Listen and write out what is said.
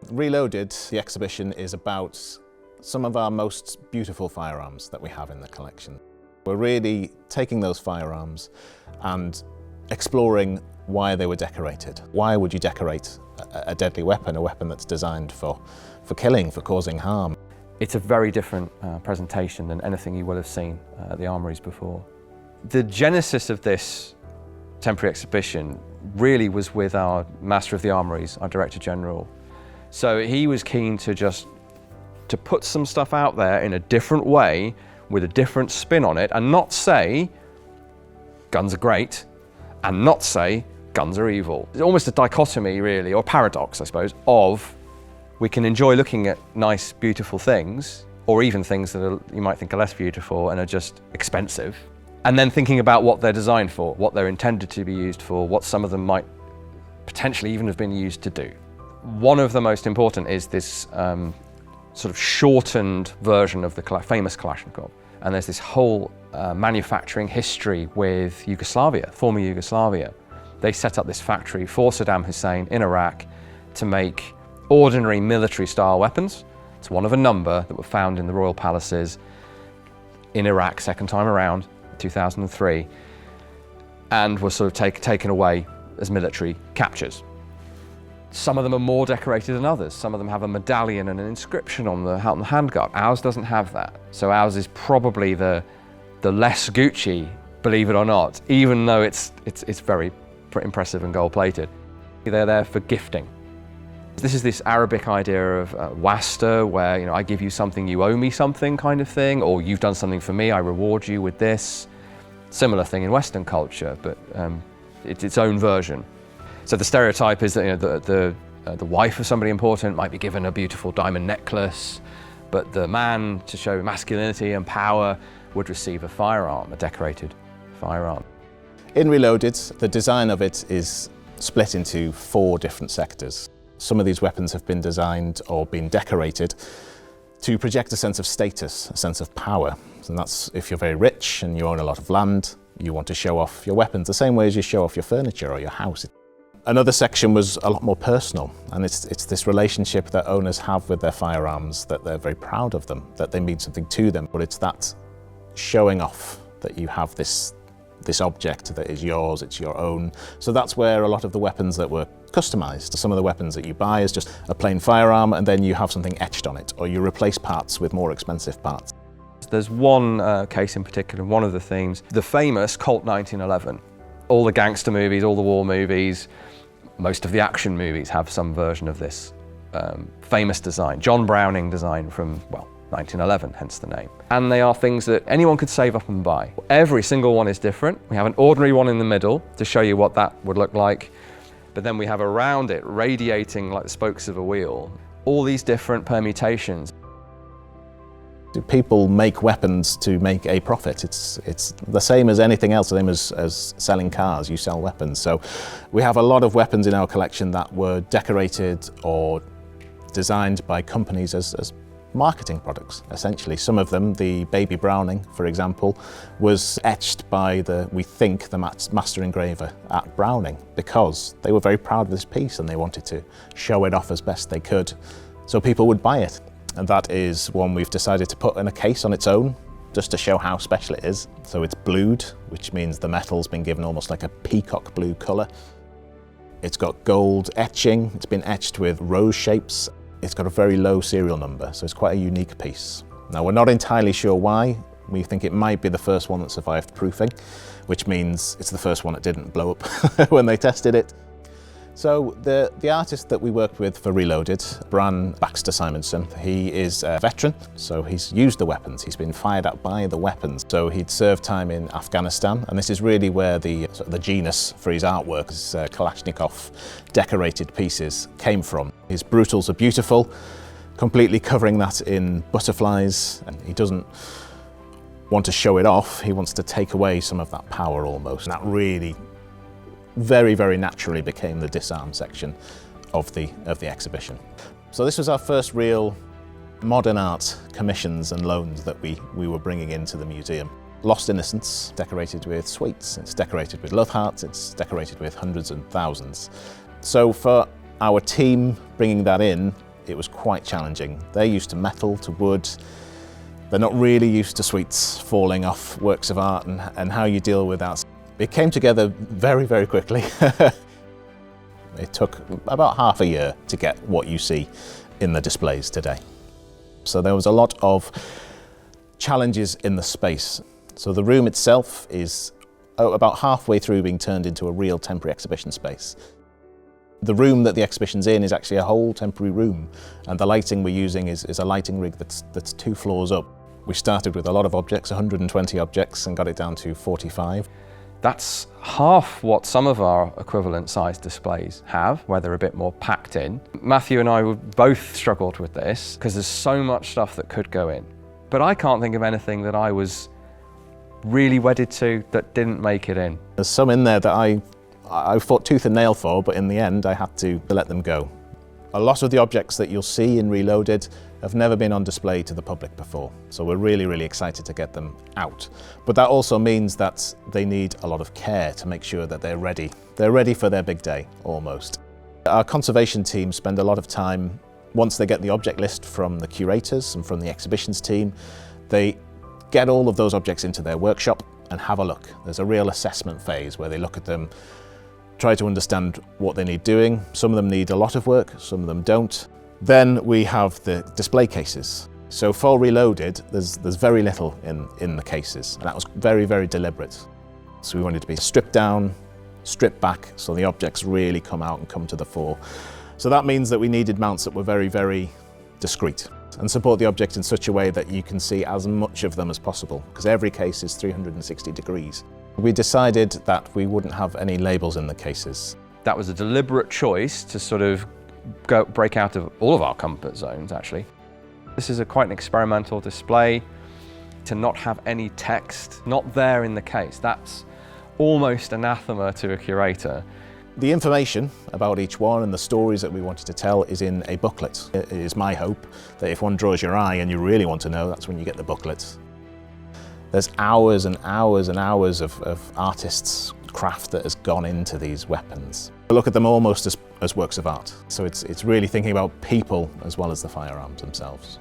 Reloaded, the exhibition is about some of our most beautiful firearms that we have in the collection. We're really taking those firearms and exploring why they were decorated. Why would you decorate a deadly weapon, a weapon that's designed for killing, for causing harm? It's a very different presentation than anything you will have seen at the armories before. The genesis of this temporary exhibition really was with our Master of the Armouries, our Director General. So he was keen to put some stuff out there in a different way, with a different spin on it, and not say guns are great, and not say guns are evil. It's almost a dichotomy, really, or paradox, I suppose, of we can enjoy looking at nice, beautiful things, or even things that you might think are less beautiful and are just expensive, and then thinking about what they're designed for, what they're intended to be used for, what some of them might potentially even have been used to do. One of the most important is this sort of shortened version of the famous Kalashnikov. And there's this whole manufacturing history with Yugoslavia, former Yugoslavia. They set up this factory for Saddam Hussein in Iraq to make ordinary military style weapons. It's one of a number that were found in the royal palaces in Iraq, second time around, 2003, and were sort of taken away as military captures. Some of them are more decorated than others. Some of them have a medallion and an inscription on the handguard. Ours doesn't have that. So ours is probably the less Gucci, believe it or not, even though it's very impressive and gold-plated. They're there for gifting. This is this Arabic idea of wasta, where I give you something, you owe me something kind of thing, or you've done something for me, I reward you with this. Similar thing in Western culture, but it's its own version. So the stereotype is that the wife of somebody important might be given a beautiful diamond necklace, but the man, to show masculinity and power, would receive a firearm, a decorated firearm. In Reloaded, the design of it is split into 4 different sectors. Some of these weapons have been designed or been decorated to project a sense of status, a sense of power. And that's if you're very rich and you own a lot of land, you want to show off your weapons the same way as you show off your furniture or your house. Another section was a lot more personal, and it's this relationship that owners have with their firearms, that they're very proud of them, that they mean something to them, but it's that showing off that you have this object that is yours, it's your own. So that's where a lot of the weapons that were customized. Some of the weapons that you buy is just a plain firearm and then you have something etched on it, or you replace parts with more expensive parts. There's one case in particular, one of the themes, the famous Colt 1911. All the gangster movies, all the war movies, most of the action movies have some version of this famous design. John Browning design from, well, 1911, hence the name. And they are things that anyone could save up and buy. Every single one is different. We have an ordinary one in the middle to show you what that would look like. But then we have around it, radiating like the spokes of a wheel, all these different permutations. People make weapons to make a profit. It's the same as anything else, the same as selling cars, you sell weapons. So we have a lot of weapons in our collection that were decorated or designed by companies as marketing products, essentially. Some of them, the Baby Browning, for example, was etched by we think, the master engraver at Browning, because they were very proud of this piece and they wanted to show it off as best they could, so people would buy it. And that is one we've decided to put in a case on its own, just to show how special it is. So it's blued, which means the metal's been given almost like a peacock blue colour. It's got gold etching, it's been etched with rose shapes. It's got a very low serial number, so it's quite a unique piece. Now, we're not entirely sure why. We think it might be the first one that survived proofing, which means it's the first one that didn't blow up when they tested it. So the artist that we worked with for Reloaded, Bran Baxter Simonson, he is a veteran, so he's used the weapons, he's been fired at by the weapons. So he'd served time in Afghanistan, and this is really where the genus for his artwork, his Kalashnikov decorated pieces, came from. His brutals are beautiful, completely covering that in butterflies, and he doesn't want to show it off, he wants to take away some of that power almost. And that really very, very naturally became the disarm section of the exhibition. So this was our first real modern art commissions and loans that we were bringing into the museum. Lost Innocence, decorated with sweets, it's decorated with love hearts, it's decorated with hundreds and thousands. So for our team bringing that in, it was quite challenging. They're used to metal, to wood. They're not really used to sweets falling off works of art and how you deal with that. It came together very, very quickly. It took about half a year to get what you see in the displays today. So there was a lot of challenges in the space. So the room itself is about halfway through being turned into a real temporary exhibition space. The room that the exhibition's in is actually a whole temporary room, and the lighting we're using is a lighting rig that's 2 floors up. We started with a lot of objects, 120 objects, and got it down to 45. That's half what some of our equivalent size displays have, where they're a bit more packed in. Matthew and I both struggled with this because there's so much stuff that could go in. But I can't think of anything that I was really wedded to that didn't make it in. There's some in there that I fought tooth and nail for, but in the end I had to let them go. A lot of the objects that you'll see in Reloaded have never been on display to the public before, so we're really, really excited to get them out. But that also means that they need a lot of care to make sure that they're ready. They're ready for their big day, almost. Our conservation team spend a lot of time, once they get the object list from the curators and from the exhibitions team, they get all of those objects into their workshop and have a look. There's a real assessment phase where they look at them, try to understand what they need doing. Some of them need a lot of work, some of them don't. Then we have the display cases. So for Reloaded, there's very little in the cases, and that was very, very deliberate. So we wanted to be stripped down, stripped back, so the objects really come out and come to the fore. So that means that we needed mounts that were very, very discreet and support the object in such a way that you can see as much of them as possible, because every case is 360 degrees. We decided that we wouldn't have any labels in the cases. That was a deliberate choice to sort of break out of all of our comfort zones, actually. This is quite an experimental display. To not have any text, not there in the case, that's almost anathema to a curator. The information about each one and the stories that we wanted to tell is in a booklet. It is my hope that if one draws your eye and you really want to know, that's when you get the booklet. There's hours and hours and hours of artists' craft that has gone into these weapons. I look at them almost as works of art. So it's really thinking about people as well as the firearms themselves.